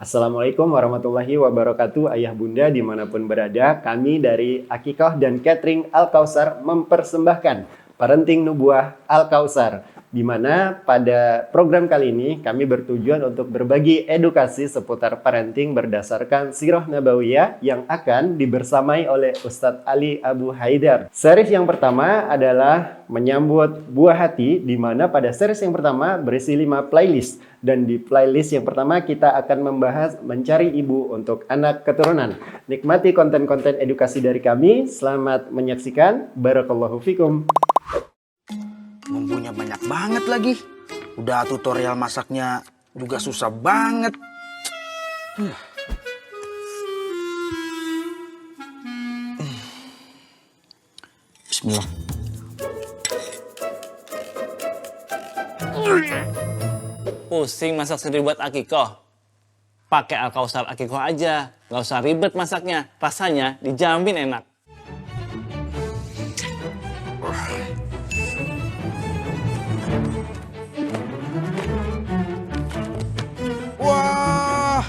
Assalamualaikum warahmatullahi wabarakatuh. Ayah bunda dimanapun berada, kami dari Akikoh dan Catering Al-Kausar mempersembahkan Parenting Nubuah Al-Kausar, di mana pada program kali ini kami bertujuan untuk berbagi edukasi seputar parenting berdasarkan sirah nabawiyah yang akan dibersamai oleh Ustadz Ali Abu Haidar. Series yang pertama adalah menyambut buah hati, di mana pada series yang pertama berisi 5 playlist. Dan di playlist yang pertama kita akan membahas mencari ibu untuk anak keturunan. Nikmati konten-konten edukasi dari kami. Selamat menyaksikan. Barakallahu fikum. Bumbunya banyak banget lagi. Udah tutorial masaknya juga susah banget. Bismillah. Pusing masak sendiri buat akikoh. Pakai Al-Kausar akikoh aja. Gak usah ribet masaknya. Rasanya dijamin enak. Wah.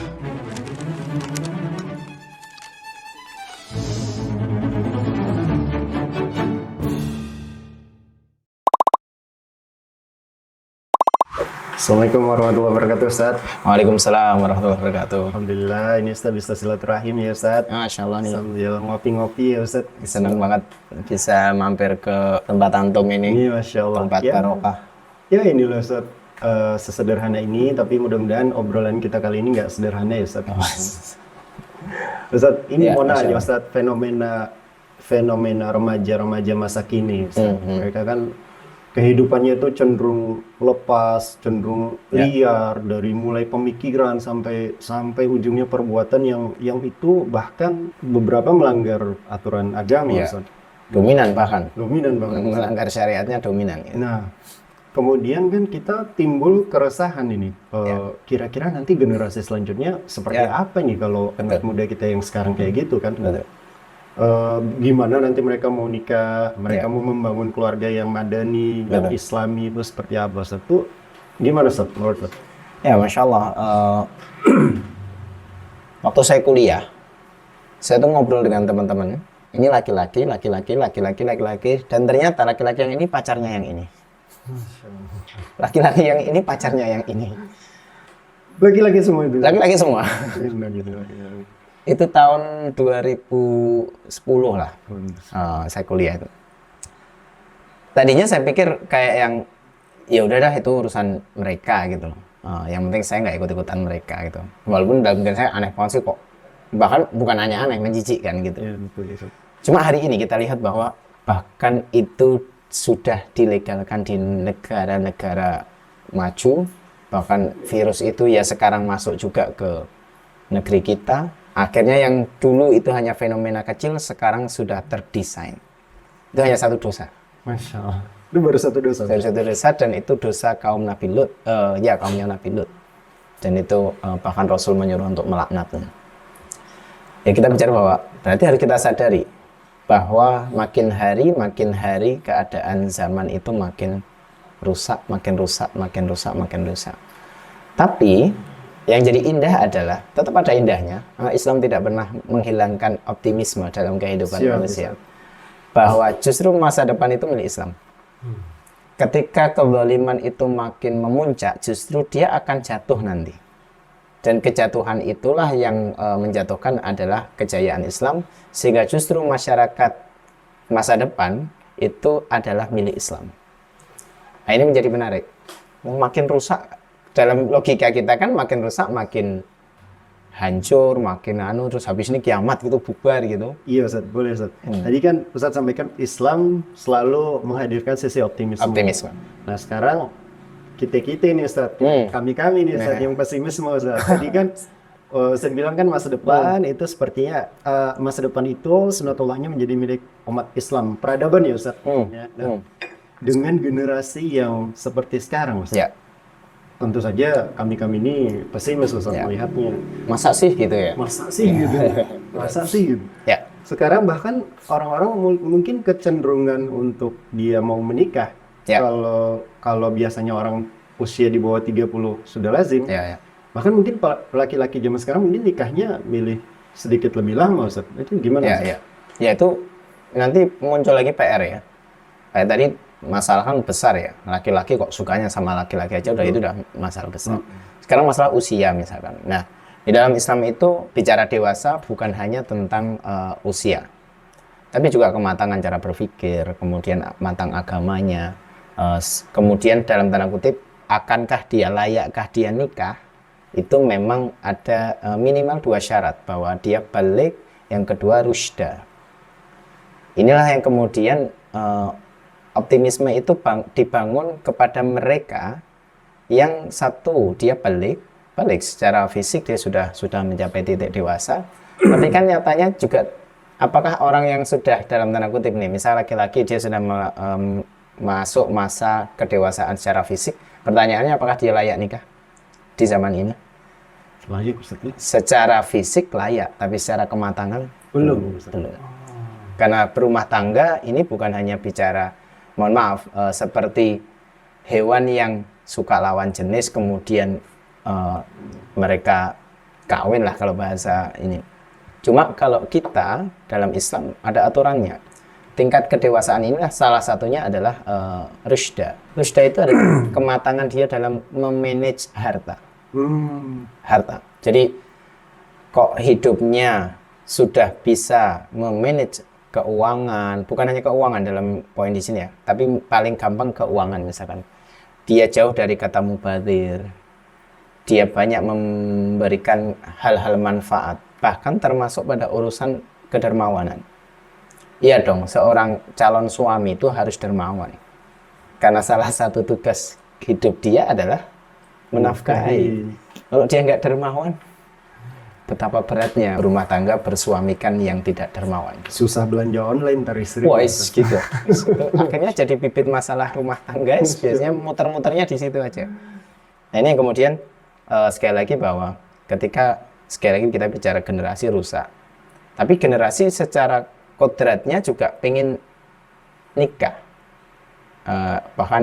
Assalamualaikum warahmatullahi wabarakatuh, Ustaz. Waalaikumsalam warahmatullahi wabarakatuh. Alhamdulillah, ini Ustaz bisa silaturahim ya, Ustaz. Masya Allah nih. Sambil ngopi-ngopi ya, Ustaz. Senang banget bisa mampir ke tempat antum Ini ini. Masya Allah. Tempat barokah. Ya ini loh, Ustaz. Sesederhana ini, tapi mudah-mudahan obrolan kita kali ini nggak sederhana ya, Ustaz. Ustaz, ini Ya, mau Masya nanya, Allah. Ustaz, fenomena remaja-remaja masa kini, Ustaz. Mereka kan kehidupannya itu cenderung lepas, cenderung liar, dari mulai pemikiran sampai ujungnya perbuatan yang itu bahkan beberapa melanggar aturan agama, Ya. Ustaz. Dominan bahkan. Dominan banget. Melanggar syariatnya dominan. Ya. Nah, kemudian kan kita timbul keresahan ini. Kira-kira nanti generasi selanjutnya seperti Ya. apa nih kalau anak Betul. muda kita yang sekarang kayak gitu kan? Betul. Gimana nanti mereka mau nikah, mereka Ya. mau membangun keluarga yang madani, yang Betul. islami, itu seperti apa? Satu, gimana Ustaz menurut Ustaz? Ya, Masya Allah. Waktu saya kuliah, saya tuh ngobrol dengan teman-teman. Ini laki-laki, dan ternyata laki-laki yang ini pacarnya yang ini. Laki-laki yang ini pacarnya yang ini. Lagi-lagi semua itu. Laki-laki semua. Gitu. Itu tahun 2010 lah. Saya kuliah itu. Tadinya saya pikir kayak yang ya udah dah itu urusan mereka gitu loh. Yang penting saya nggak ikut-ikutan mereka gitu. Walaupun dalam pikiran saya aneh banget sih kok. Bahkan bukan hanya aneh, menjijikkan gitu. Ya, betul, Ustaz. Cuma hari ini kita lihat bahwa bahkan itu sudah dilegalkan di negara-negara maju. Bahkan virus itu ya sekarang masuk juga ke negeri kita. Akhirnya yang dulu itu hanya fenomena kecil, sekarang sudah terdesain. Itu hanya satu dosa. Masya Allah. Itu baru satu dosa. Dari satu dosa, dan itu dosa kaum Nabi Lut. Kaumnya Nabi Lut. Dan itu bahkan Rasul menyuruh untuk melaknatnya. Ya kita bicara bahwa berarti harus kita sadari bahwa makin hari keadaan zaman itu makin rusak. Tapi yang jadi indah adalah tetap ada indahnya. Islam tidak pernah menghilangkan optimisme dalam kehidupan manusia. Bahwa justru masa depan itu milik Islam. Ketika kezaliman itu makin memuncak, justru dia akan jatuh nanti. Dan kejatuhan itulah yang menjatuhkan adalah kejayaan Islam, sehingga justru masyarakat masa depan itu adalah milik Islam. Nah, ini menjadi menarik. Makin rusak, dalam logika kita kan makin rusak, makin hancur, makin terus habis ini kiamat gitu, bubar gitu. Iya Ustaz, boleh Ustaz. Tadi kan Ustaz sampaikan Islam selalu menghadirkan sisi optimisme. Nah sekarang kita ini Ustaz, kami ini Ustaz yang pesimisme Ustaz. Tadi kan saya bilang kan masa depan itu sepertinya masa depan itu sunatullahnya menjadi milik umat Islam, peradaban ya Ustaz. Ya, dengan generasi yang seperti sekarang Ustaz. Ya. Tentu saja kami ini pesimis Ustaz melihatnya. Masa sih gitu ya? Masa sih gitu? Masa sih gitu? Ya. Sekarang bahkan orang-orang mungkin kecenderungan untuk dia mau menikah. Ya. Kalau biasanya orang usia di bawah 30 sudah lazim. Ya. Bahkan mungkin laki-laki zaman sekarang mungkin nikahnya milih sedikit lebih lama, Ustaz. Itu gimana? Ya, Ustaz? ya. Ya itu nanti muncul lagi PR ya. Kayak tadi masalah kan besar ya. Laki-laki kok sukanya sama laki-laki aja itu udah masalah besar. Sekarang masalah usia misalkan. Nah, di dalam Islam itu bicara dewasa bukan hanya tentang usia, tapi juga kematangan cara berpikir, kemudian matang agamanya, kemudian dalam tanda kutip akankah dia layakkah dia nikah. Itu memang ada minimal 2 syarat, bahwa dia balik, yang kedua rusyda. Inilah yang kemudian optimisme itu dibangun kepada mereka yang satu dia balik secara fisik, dia sudah mencapai titik dewasa, tapi kan nyatanya juga apakah orang yang sudah dalam tanda kutip nih, misal laki-laki dia sudah masuk masa kedewasaan secara fisik, pertanyaannya apakah dia layak nikah di zaman ini? Layak, Ustaz. Secara fisik layak, tapi secara kematangan Belum. belum. Karena berumah tangga ini bukan hanya bicara, mohon maaf, seperti hewan yang suka lawan jenis kemudian mereka kawin lah kalau bahasa ini. Cuma kalau kita dalam Islam ada aturannya. Tingkat kedewasaan inilah salah satunya adalah rusyda. Rusyda itu adalah kematangan dia dalam memanage harta. Harta. Jadi kok hidupnya sudah bisa memanage keuangan, bukan hanya keuangan dalam poin di sini ya, tapi paling gampang keuangan misalkan. Dia jauh dari kata mubadzir. Dia banyak memberikan hal-hal manfaat, bahkan termasuk pada urusan kedermawanan. Iya dong, seorang calon suami itu harus dermawan. Karena salah satu tugas hidup dia adalah menafkahi. Kalau dia nggak dermawan, betapa beratnya rumah tangga bersuamikan yang tidak dermawan. Susah belanja online ntar istri. Wah, gitu. Akhirnya jadi bibit masalah rumah tangga, biasanya muter-muternya di situ aja. Nah, ini yang kemudian sekali lagi bahwa ketika sekali lagi kita bicara generasi rusak, tapi generasi secara kodratnya juga pengen nikah. Bahkan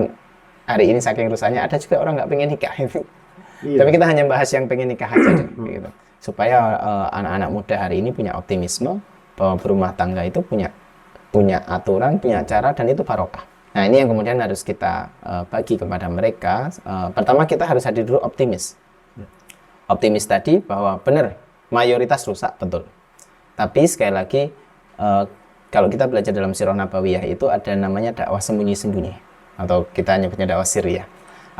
hari ini saking rusaknya ada juga orang nggak pengen nikah. Iya. Tapi kita hanya bahas yang pengen nikah aja deh, gitu. Supaya anak-anak muda hari ini punya optimisme bahwa berumah tangga itu punya aturan, punya cara, dan itu barokah. Nah, ini yang kemudian harus kita bagi kepada mereka. Pertama, kita harus hadir dulu optimis. Optimis tadi bahwa benar mayoritas rusak, betul. Tapi sekali lagi kalau kita belajar dalam Sirah Nabawiyah itu ada namanya dakwah sembunyi-sembunyi, atau kita nyebutnya dakwah sirriyah.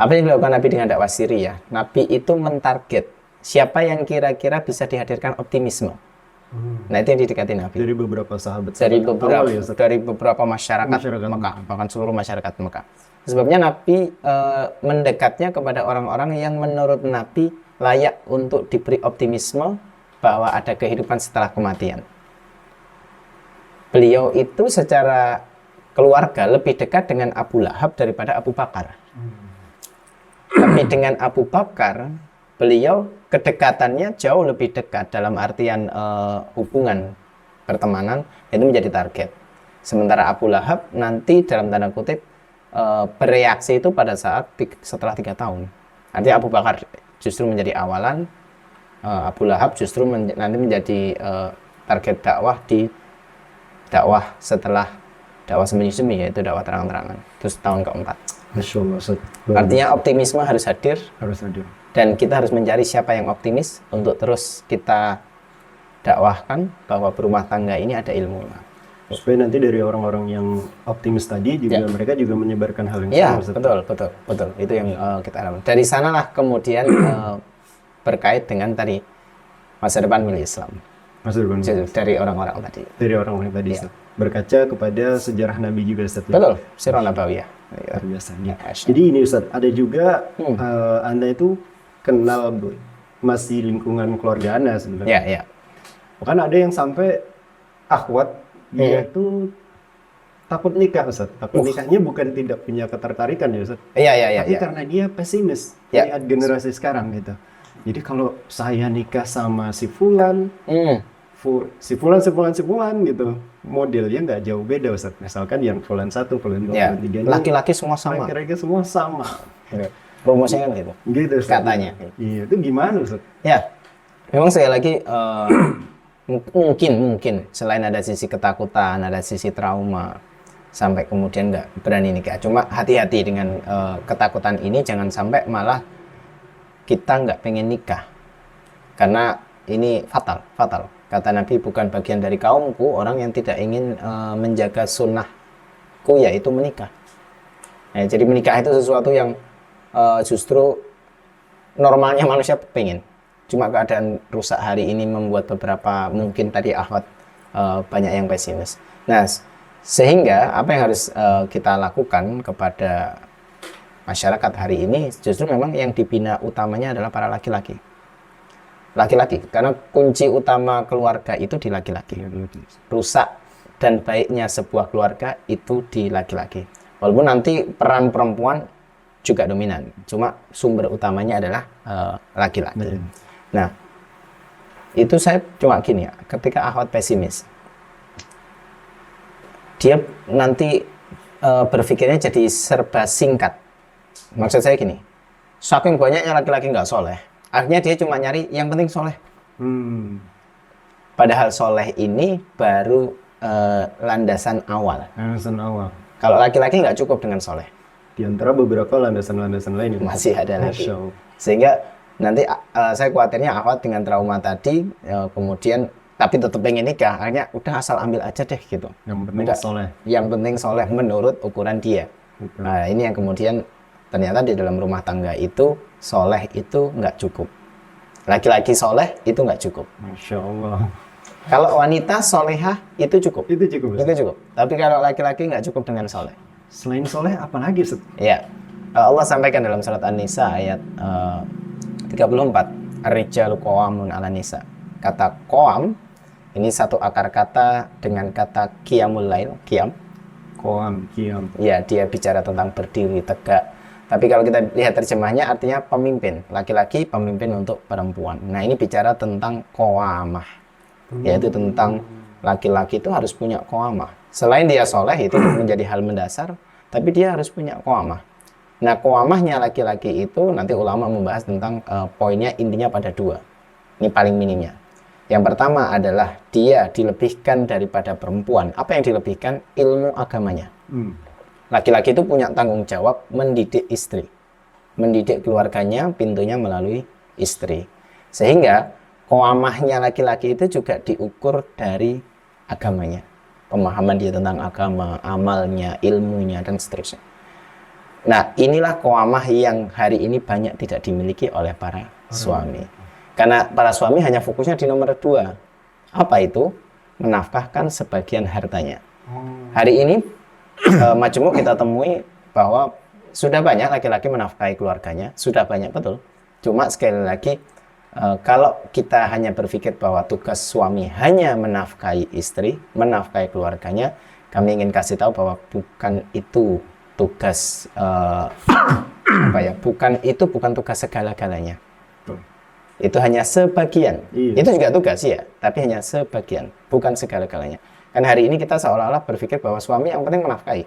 Apa yang dilakukan Nabi dengan dakwah sirriyah? Nabi itu mentarget siapa yang kira-kira bisa dihadirkan optimisme. Nah, itu yang didekati Nabi. Dari beberapa sahabat. Dari beberapa masyarakat Mekah, bahkan seluruh masyarakat Mekah. Sebabnya Nabi mendekatnya kepada orang-orang yang menurut Nabi layak untuk diberi optimisme bahwa ada kehidupan setelah kematian. Beliau itu secara keluarga lebih dekat dengan Abu Lahab daripada Abu Bakar. Tapi dengan Abu Bakar, beliau kedekatannya jauh lebih dekat dalam artian hubungan pertemanan, itu menjadi target. Sementara Abu Lahab nanti dalam tanda kutip bereaksi itu pada saat setelah 3 tahun. Artinya Abu Bakar justru menjadi awalan, Abu Lahab justru nanti menjadi target dakwah di dakwah setelah dakwah sembunyi-sembunyi, yaitu dakwah terang-terangan. Terus tahun keempat. Masya Allah. Artinya optimisme harus hadir. Harus hadir. Dan kita harus mencari siapa yang optimis untuk terus kita dakwahkan bahwa berumah tangga ini ada ilmunya. Supaya nanti dari orang-orang yang optimis tadi juga mereka juga menyebarkan hal yang Ya, sama. betul. Itu yang kita harapkan. Dari sanalah kemudian berkait dengan tadi masa depan milik Islam. Dari orang-orang tadi. Dari orang-orang tadi. Ya. Berkaca kepada sejarah Nabi juga, Ustaz. Betul, Sirah Nabawiyah. Luar biasa. Jadi ini Ustaz, ada juga Anda itu kenal masih lingkungan keluarga Anda sebenarnya. Ya. Bahkan ada yang sampai akhwat dia itu takut nikah, Ustaz. Takut nikahnya bukan tidak punya ketertarikan ya, Ustaz. Iya. Tapi karena dia pesimis lihat generasi sekarang gitu. Jadi kalau saya nikah sama si Fulan, si Fulan gitu, modelnya nggak jauh beda, Ustaz. Misalkan yang Fulan 1, Fulan 2, Fulan 3. Laki-laki semua sama. Laki-laki semua sama. Rumusnya kan gitu. Gitu Ustaz. Katanya. Iya, itu gimana Ustaz? Ya, memang sekali lagi mungkin selain ada sisi ketakutan, ada sisi trauma, sampai kemudian nggak berani nikah. Cuma hati-hati dengan ketakutan ini, jangan sampai malah kita nggak pengen nikah, karena ini fatal. Kata Nabi, bukan bagian dari kaumku orang yang tidak ingin menjaga sunnahku, yaitu menikah. Nah, jadi menikah itu sesuatu yang justru normalnya manusia pengen. Cuma keadaan rusak hari ini membuat beberapa, mungkin tadi akhwat banyak yang pesimis. Nah, sehingga apa yang harus kita lakukan kepada masyarakat hari ini, justru memang yang dibina utamanya adalah para laki-laki. Karena kunci utama keluarga itu di laki-laki. Rusak dan baiknya sebuah keluarga itu di laki-laki. Walaupun nanti peran perempuan juga dominan, cuma sumber utamanya adalah laki-laki. Nah, itu saya cuma gini ya, ketika akhwat pesimis, dia nanti berpikirnya jadi serba singkat. Maksud saya gini, saking banyaknya laki-laki nggak soleh, akhirnya dia cuma nyari yang penting soleh. Padahal soleh ini baru landasan awal. Kalau laki-laki nggak cukup dengan soleh. Di antara beberapa landasan-landasan lain itu masih ada lagi. Sehingga nanti saya khawatirnya akhwat dengan trauma tadi, kemudian tapi tetap pengen nikah, akhirnya udah asal ambil aja deh gitu. Yang penting soleh. Yang penting soleh menurut ukuran dia. Nah, ini yang kemudian ternyata di dalam rumah tangga itu soleh itu nggak cukup. Laki-laki soleh itu nggak cukup. Masya Allah. Kalau wanita solehah itu cukup. Itu cukup. Itu cukup. Tapi kalau laki-laki nggak cukup dengan soleh. Selain soleh apa lagi Ustaz? Ya, Allah sampaikan dalam surat An-Nisa ayat 34, Ar-rijalu qawwamun 'alan nisa. Kata qawam ini satu akar kata dengan kata qiyamul lail, qiyam. Qiyam. Ya, dia bicara tentang berdiri tegak. Tapi kalau kita lihat terjemahnya artinya pemimpin, laki-laki pemimpin untuk perempuan. Nah, ini bicara tentang qawamah. Yaitu tentang laki-laki itu harus punya qawamah. Selain dia soleh itu menjadi hal mendasar, tapi dia harus punya qawamah. Nah, qawamahnya laki-laki itu nanti ulama membahas tentang poinnya, intinya pada dua. Ini paling minimnya. Yang pertama adalah dia dilebihkan daripada perempuan. Apa yang dilebihkan? Ilmu agamanya. Laki-laki itu punya tanggung jawab mendidik istri. Mendidik keluarganya, pintunya melalui istri. Sehingga qawamahnya laki-laki itu juga diukur dari agamanya. Pemahaman dia tentang agama, amalnya, ilmunya, dan seterusnya. Nah, inilah qawamah yang hari ini banyak tidak dimiliki oleh para suami. Karena para suami hanya fokusnya di nomor 2. Apa itu? Menafkahkan sebagian hartanya. Hari ini, majemuk kita temui bahwa sudah banyak laki-laki menafkahi keluarganya. Sudah banyak, betul. Cuma sekali lagi, kalau kita hanya berpikir bahwa tugas suami hanya menafkahi istri, menafkahi keluarganya, kami ingin kasih tahu bahwa bukan itu tugas bukan tugas segala-galanya. Itu hanya sebagian. Itu juga tugas ya, tapi hanya sebagian, bukan segala-galanya. Kan hari ini kita seolah-olah berpikir bahwa suami yang penting menafkahi.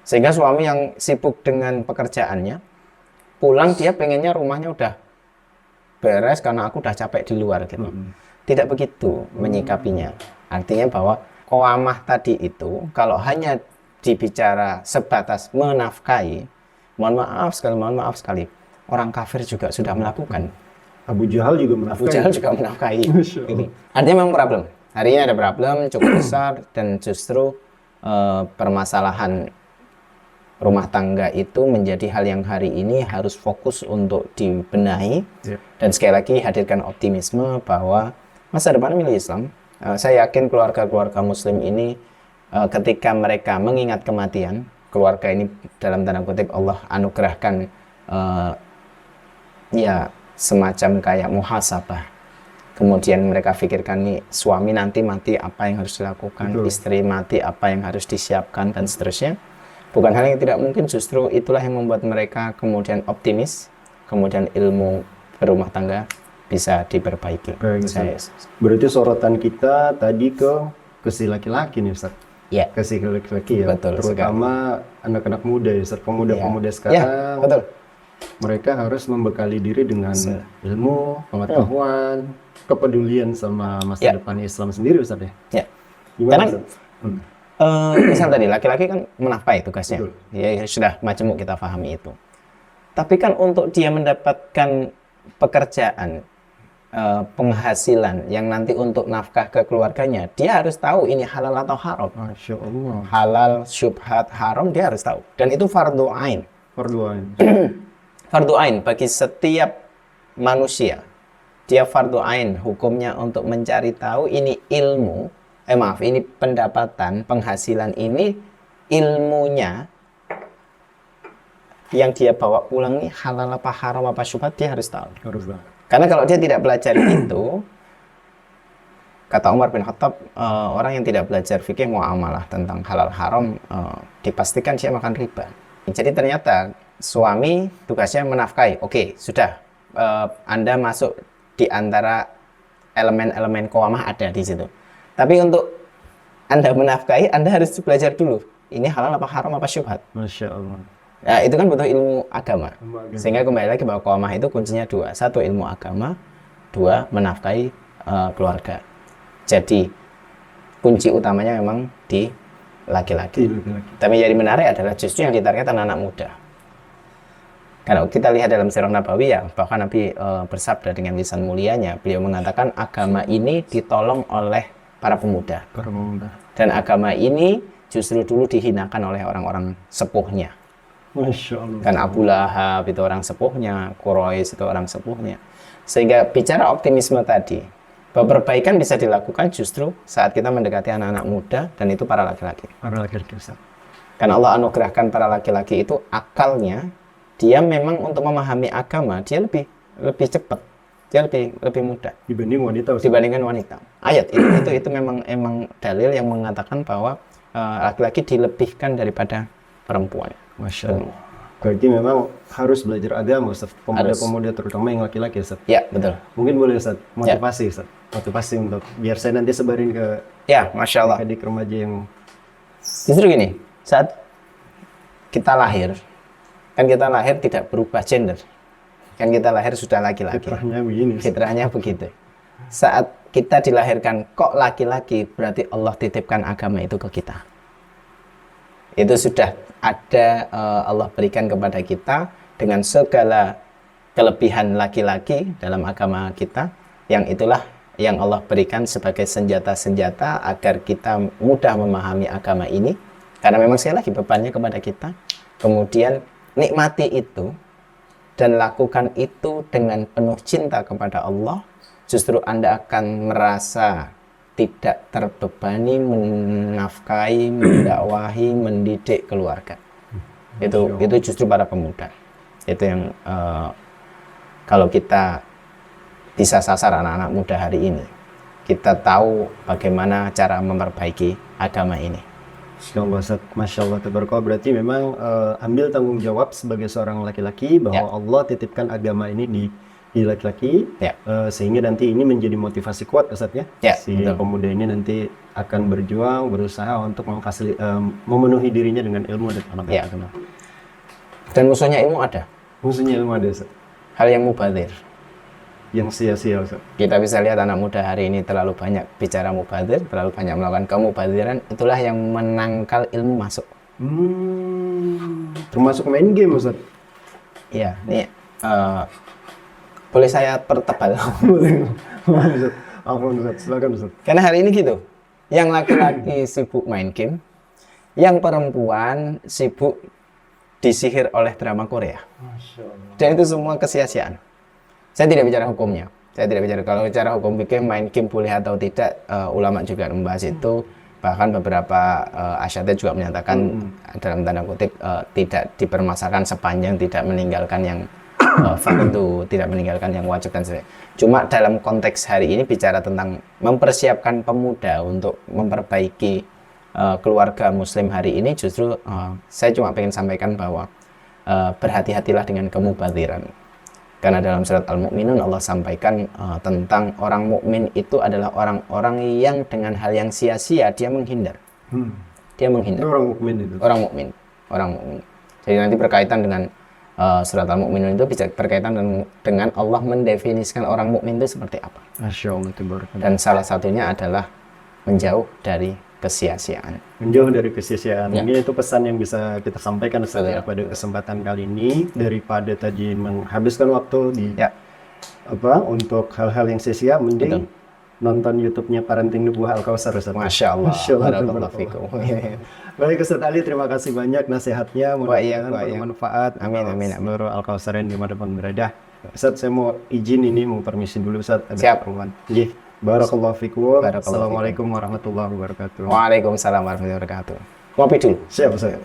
Sehingga suami yang sibuk dengan pekerjaannya, pulang dia pengennya rumahnya udah beres karena aku udah capek di luar gitu. Tidak begitu menyikapinya. Artinya bahwa qawamah tadi itu kalau hanya dibicara sebatas menafkahi, mohon maaf sekali, orang kafir juga sudah melakukan. Abu Jahal juga menafkahi. Gitu. Artinya memang problem. Hari ini ada problem cukup besar dan justru permasalahan rumah tangga itu menjadi hal yang hari ini harus fokus untuk dibenahi. Dan sekali lagi hadirkan optimisme bahwa masa depan milik Islam. Saya yakin keluarga-keluarga muslim ini ketika mereka mengingat kematian, keluarga ini dalam tanda kutip Allah anugerahkan semacam kayak muhasabah. Kemudian mereka pikirkan nih, suami nanti mati apa yang harus dilakukan, istri mati apa yang harus disiapkan, dan seterusnya. Bukan hal yang tidak mungkin, justru itulah yang membuat mereka kemudian optimis, kemudian ilmu berumah tangga bisa diperbaiki. Berarti sorotan kita tadi ke si laki-laki nih Ustaz. Ya. Ke si laki-laki ya. Betul, terutama anak-anak muda ya Ustaz, pemuda-pemuda sekarang. Ya, betul. Mereka harus membekali diri dengan ilmu, pengetahuan, kepedulian sama masa Ya. depan Islam sendiri, Ustaz ya. Ya. Gimana, Karena Ustaz? misal tadi laki-laki kan menafkahi tugasnya, Betul. ya sudah majemuk kita pahami itu. Tapi kan untuk dia mendapatkan pekerjaan, penghasilan yang nanti untuk nafkah ke keluarganya, dia harus tahu ini halal atau haram. Masya Allah. Halal, syubhat, haram dia harus tahu. Dan itu fardu ain. Perduaan. Fardu ain bagi setiap manusia. Dia fardu ain hukumnya untuk mencari tahu ini ilmu, ini pendapatan, penghasilan ini ilmunya yang dia bawa pulang ini halal apa haram apa syubhat dia harus tahu. Harus lah. Karena kalau dia tidak belajar itu, kata Umar bin Khattab, orang yang tidak belajar fikih muamalah tentang halal haram, dipastikan dia makan riba. Jadi ternyata suami tugasnya menafkahi. Oke, sudah. Anda masuk di antara elemen-elemen qawamah ada di situ. Tapi untuk Anda menafkahi, Anda harus belajar dulu. Ini halal apa haram apa syubhat. Masya Allah. Nah, itu kan butuh ilmu agama. Ilmu agama. Sehingga kembali lagi bahwa qawamah itu kuncinya dua. Satu, ilmu agama. Dua, menafkahi keluarga. Jadi, kunci utamanya memang di laki-laki. Tapi yang menarik adalah justru yang ditarget anak-anak muda. Kalau kita lihat dalam sirah Nabawi ya, bahkan Nabi bersabda dengan lisan mulianya, beliau mengatakan agama ini ditolong oleh para pemuda. Para pemuda. Dan agama ini justru dulu dihinakan oleh orang-orang sepuhnya. Masya Allah. Kan Abu Lahab itu orang sepuhnya, Quraisy itu orang sepuhnya. Sehingga bicara optimisme tadi, bahwa perbaikan bisa dilakukan justru saat kita mendekati anak-anak muda dan itu para laki-laki. Para laki-laki, Ustaz. Karena Allah anugerahkan para laki-laki itu akalnya, dia memang untuk memahami agama dia lebih cepat, dia lebih mudah Dibanding wanita, Ustaz. dibandingkan wanita. Ayat itu memang dalil yang mengatakan bahwa laki-laki dilebihkan daripada perempuan. Masya Allah. Berarti memang harus belajar agama, Ustaz. Pemuda-pemuda terutama yang laki-laki, Ustaz. Ya, betul. Mungkin boleh, Ustaz, motivasi, Ustaz. Motivasi untuk biar saya nanti sebarin ke Ya, Masya Allah. adik remaja yang Justru gini, saat kita lahir, kan kita lahir tidak berubah gender. Kan kita lahir sudah laki-laki. fitrahnya begini, Ustaz. Fitrahnya begitu. Saat kita dilahirkan kok laki-laki, berarti Allah titipkan agama itu ke kita. Itu sudah ada Allah berikan kepada kita dengan segala kelebihan laki-laki dalam agama kita, yang itulah yang Allah berikan sebagai senjata-senjata agar kita mudah memahami agama ini, karena memang sekali lagi bebannya kepada kita. Kemudian nikmati itu dan lakukan itu dengan penuh cinta kepada Allah, justru Anda akan merasa tidak terbebani menafkahi, mendakwahi, mendidik keluarga. Itu justru para pemuda. Itu yang kalau kita bisa sasar anak-anak muda hari ini, kita tahu bagaimana cara memperbaiki agama ini. Masya Allah, Ustaz. Masya Allah, tabarakallah. Berarti memang ambil tanggung jawab sebagai seorang laki-laki bahwa Allah titipkan agama ini di laki-laki, sehingga nanti ini menjadi motivasi kuat, Ustaz ya. Si betul. pemuda ini nanti akan berjuang, berusaha untuk memenuhi dirinya dengan ilmu dan pengetahuan agama. Dan musuhnya ilmu ada. Musuhnya ilmu ada, Ustaz. Hal yang mubadzir. Yang sia-sia, Ustaz. Kita bisa lihat anak muda hari ini terlalu banyak bicara mubadzir, terlalu banyak melakukan kemubadziran, itulah yang menangkal ilmu masuk. Termasuk main game, Ustaz. Iya, ini boleh saya pertebal. Ustaz. Ampun, Ustaz. Silakan, Ustaz. Karena hari ini gitu, yang laki-laki sibuk main game, yang perempuan sibuk disihir oleh drama Korea. Masya Allah. Dan itu semua kesia-siaan. Saya tidak bicara hukumnya. Saya tidak bicara kalau bicara hukum fikih main game boleh atau tidak, ulama juga membahas itu. Bahkan beberapa asyatid juga menyatakan dalam tanda kutip tidak dipermasalahkan sepanjang tidak meninggalkan yang fardu, tidak meninggalkan yang wajib dan sebagainya. Cuma dalam konteks hari ini bicara tentang mempersiapkan pemuda untuk memperbaiki keluarga muslim hari ini, justru saya cuma pengen sampaikan bahwa berhati-hatilah dengan kemubadziran. Karena dalam surat Al-Mu'minun Allah sampaikan tentang orang mukmin itu adalah orang-orang yang dengan hal yang sia-sia dia menghindar. Dia menghindar. Itu orang mukmin itu. Orang mukmin. Jadi nanti berkaitan dengan surat Al-Mu'minun itu bisa berkaitan dengan Allah mendefinisikan orang mukmin itu seperti apa. Masya Allah, tabarakallah. Dan salah satunya adalah menjauh dari kesia-siaan. Menjauh dari kesia-siaan. Ya. Ini itu pesan yang bisa kita sampaikan Ustaz, ya, Betul. pada kesempatan kali ini, daripada tadi menghabiskan waktu di Ya, untuk hal-hal yang sia-sia, mending nonton YouTube-nya Parenting Nubuah Al-Kausar, Ustaz. Masya Allah. Masya Allah, Barakallahu tabarakallah. fikum. Baik Ustaz Ali, terima kasih banyak nasihatnya, Wa iya, mudah-mudahan wa iya. bermanfaat. Amin, amin, amin. Seluruh Al-Kausar yang dimanapun berada. Ustaz, saya mau izin ini, mau permisi dulu Ustaz. Ada Siap. keperluan. Iya. Barakallahu fikum. Barakallahu fikum. Assalamualaikum warahmatullahi wabarakatuh. Waalaikumsalam warahmatullahi wabarakatuh. Kopi dulu. Siap Ustaz.